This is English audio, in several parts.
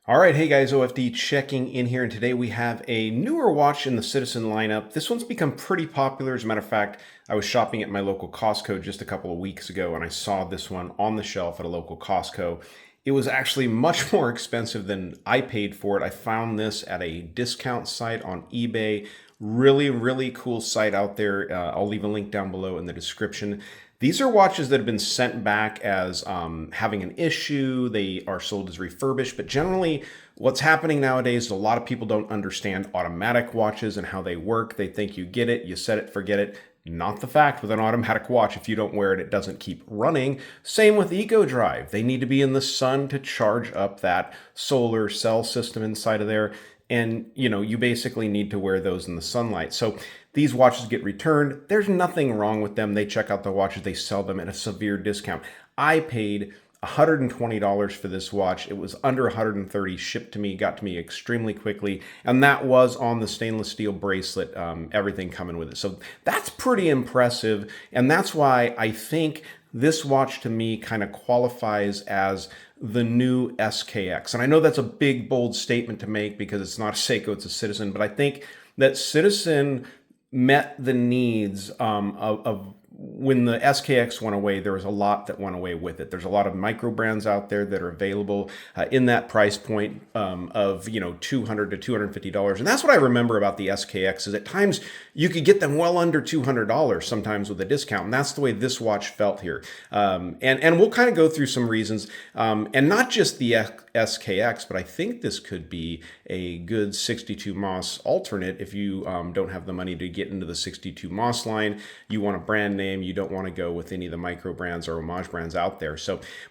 All right, hey guys, OFD checking in here, and today we have a newer watch in the Citizen lineup. This one's become pretty popular. As a matter of fact, I was shopping at my local Costco just a couple of weeks ago, and I saw this one on the shelf at a local Costco. It was actually much more expensive than I paid for it. I found this at a discount site on eBay. Really, really cool site out there. I'll leave a link down below in the description. These are watches that have been sent back as having an issue. They are sold as refurbished, but generally what's happening nowadays is a lot of people don't understand automatic watches and how they work. They think you get it, you set it, forget it. Not the fact with an automatic watch. If you don't wear it, it doesn't keep running. Same with Eco Drive. They need to be in the sun to charge up that solar cell system inside of there. And you basically need to wear those in the sunlight. So these watches get returned. There's nothing wrong with them. They check out the watches, they sell them at a severe discount. I paid $120 for this watch. It was under $130, shipped to me, got to me extremely quickly, and that was on the stainless steel bracelet, everything coming with it. So that's pretty impressive, and that's why I think this watch to me kind of qualifies as the new SKX. And I know that's a big, bold statement to make because it's not a Seiko, it's a Citizen, but I think that Citizen met the needs of when the SKX went away. There was a lot that went away with it. There's a lot of micro brands out there that are available in that price point of $200 to $250, and that's what I remember about the SKX. Is at times you could get them well under $200 sometimes with a discount, and that's the way this watch felt here. And we'll kind of go through some reasons, and not just the SKX, but I think this could be a good 62 Moss alternate if you don't have the money to get into the 62 Moss line. You want a brand name. You don't want to go with any of the micro brands or homage brands out there.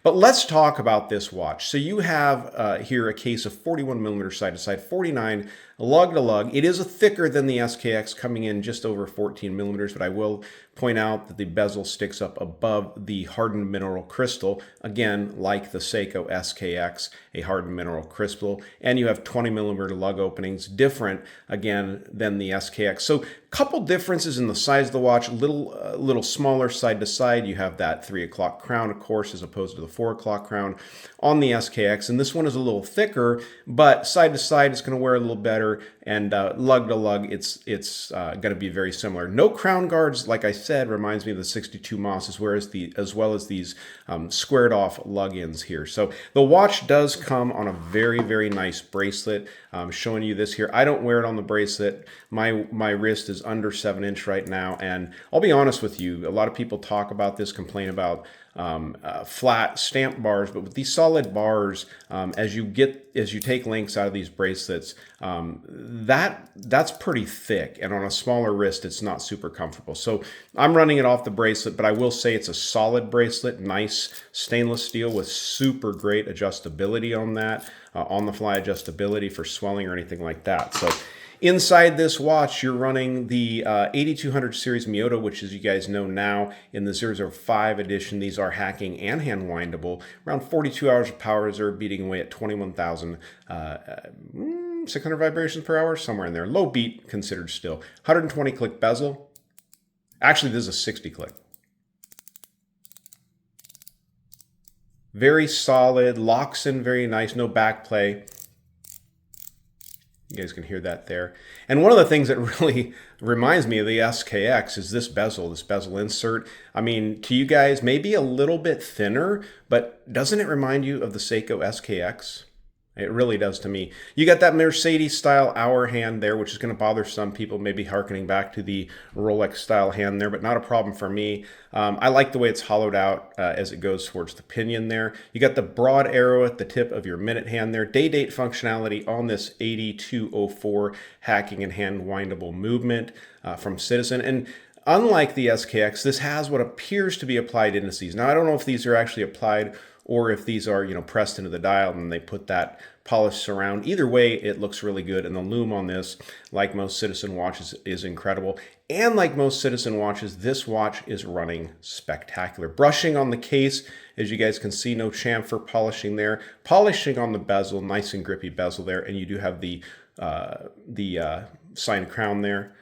But let's talk about this watch. So you have here a case of 41 millimeter side to side, 49 lug to lug. It is a thicker than the SKX, coming in just over 14 millimeters, but I will point out that the bezel sticks up above the hardened mineral crystal, again, like the Seiko SKX, a hardened mineral crystal, and you have 20 millimeter lug openings, different, again, than the SKX. So couple differences in the size of the watch, little smaller side to side. You have that 3 o'clock crown, of course, as opposed to the 4 o'clock crown on the SKX, and this one is a little thicker, but side to side it's going to wear a little better, and lug to lug it's going to be very similar. No crown guards, like I said, reminds me of the 62 Moss, as well as these squared off lug-ins here. So the watch does come on a very, very nice bracelet. I'm showing you this here. I don't wear it on the bracelet. My wrist is under 7-inch right now, and I'll be honest with you, a lot of people talk about this, complain about flat stamp bars, but with these solid bars, as you take links out of these bracelets, that's pretty thick, and on a smaller wrist it's not super comfortable. So I'm running it off the bracelet, but I will say it's a solid bracelet, nice stainless steel with super great adjustability on that, on the fly adjustability for swelling or anything like that. So inside this watch, you're running the 8200 series Miyota, which, as you guys know now, in the 005 edition, these are hacking and hand windable. Around 42 hours of power reserve, beating away at 21,600 vibrations per hour, somewhere in there. Low beat considered still. 120 click bezel. Actually, this is a 60 click. Very solid, locks in very nice, no back play. You guys can hear that there. And one of the things that really reminds me of the SKX is this bezel insert. I mean, to you guys, maybe a little bit thinner, but doesn't it remind you of the Seiko SKX? It really does to me. You got that Mercedes style hour hand there, which is going to bother some people, maybe harkening back to the Rolex style hand there, but not a problem for me. I like the way it's hollowed out as it goes towards the pinion there. You got the broad arrow at the tip of your minute hand there. Day date functionality on this 8204 hacking and hand windable movement from Citizen. And unlike the SKX, this has what appears to be applied indices. Now, I don't know if these are actually applied or if these are, pressed into the dial and they put that polished surround. Either way, it looks really good. And the lume on this, like most Citizen watches, is incredible. And like most Citizen watches, this watch is running spectacular. Brushing on the case, as you guys can see, no chamfer polishing there. Polishing on the bezel, nice and grippy bezel there. And you do have the signed crown there.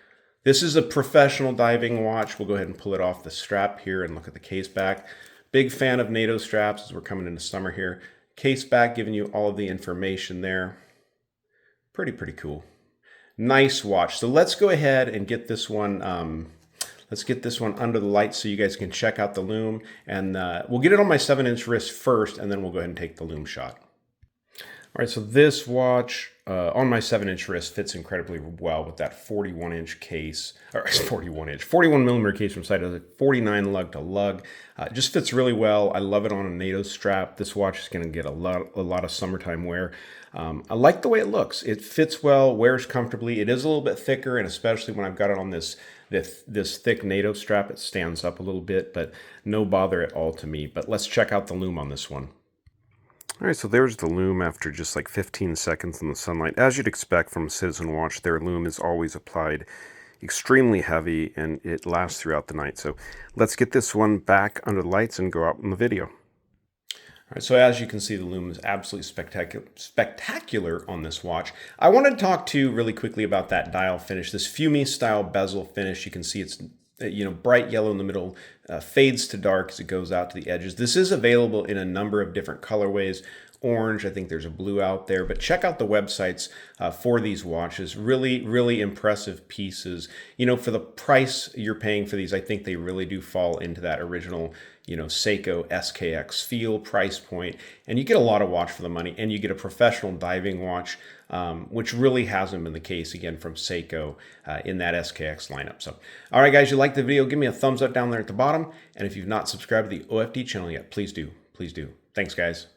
This is a professional diving watch. We'll go ahead and pull it off the strap here and look at the case back. Big fan of NATO straps as we're coming into summer here. case back giving you all of the information there. Pretty cool. Nice watch. So let's go ahead and get this one. Let's get this one under the light so you guys can check out the lume. And we'll get it on my 7-inch wrist first, and then we'll go ahead and take the lume shot. All right, so this watch on my 7-inch wrist fits incredibly well with that 41-inch case, or 41 millimeter case from side to 49 lug to lug. Just fits really well. I love it on a NATO strap. This watch is going to get a lot of summertime wear. I like the way it looks. It fits well, wears comfortably. It is a little bit thicker, and especially when I've got it on this thick NATO strap, it stands up a little bit, but no bother at all to me. But let's check out the lume on this one. All right, so there's the lume after just like 15 seconds in the sunlight. As you'd expect from a Citizen watch, their lume is always applied extremely heavy, and it lasts throughout the night. So let's get this one back under the lights and go out in the video. All right, so as you can see, the lume is absolutely spectacular on this watch. I wanted to talk to you really quickly about that dial finish, this Fumi style bezel finish. You can see it's bright yellow in the middle, fades to dark as it goes out to the edges. This is available in a number of different colorways. Orange, I think there's a blue out there, but check out the websites for these watches. Really impressive pieces. For the price you're paying for these, I think they really do fall into that original, Seiko SKX feel price point, and you get a lot of watch for the money, and you get a professional diving watch, which really hasn't been the case, again, from Seiko in that SKX lineup. So, all right, guys, you like the video, give me a thumbs up down there at the bottom, and if you've not subscribed to the OFD channel yet, please do. Thanks, guys.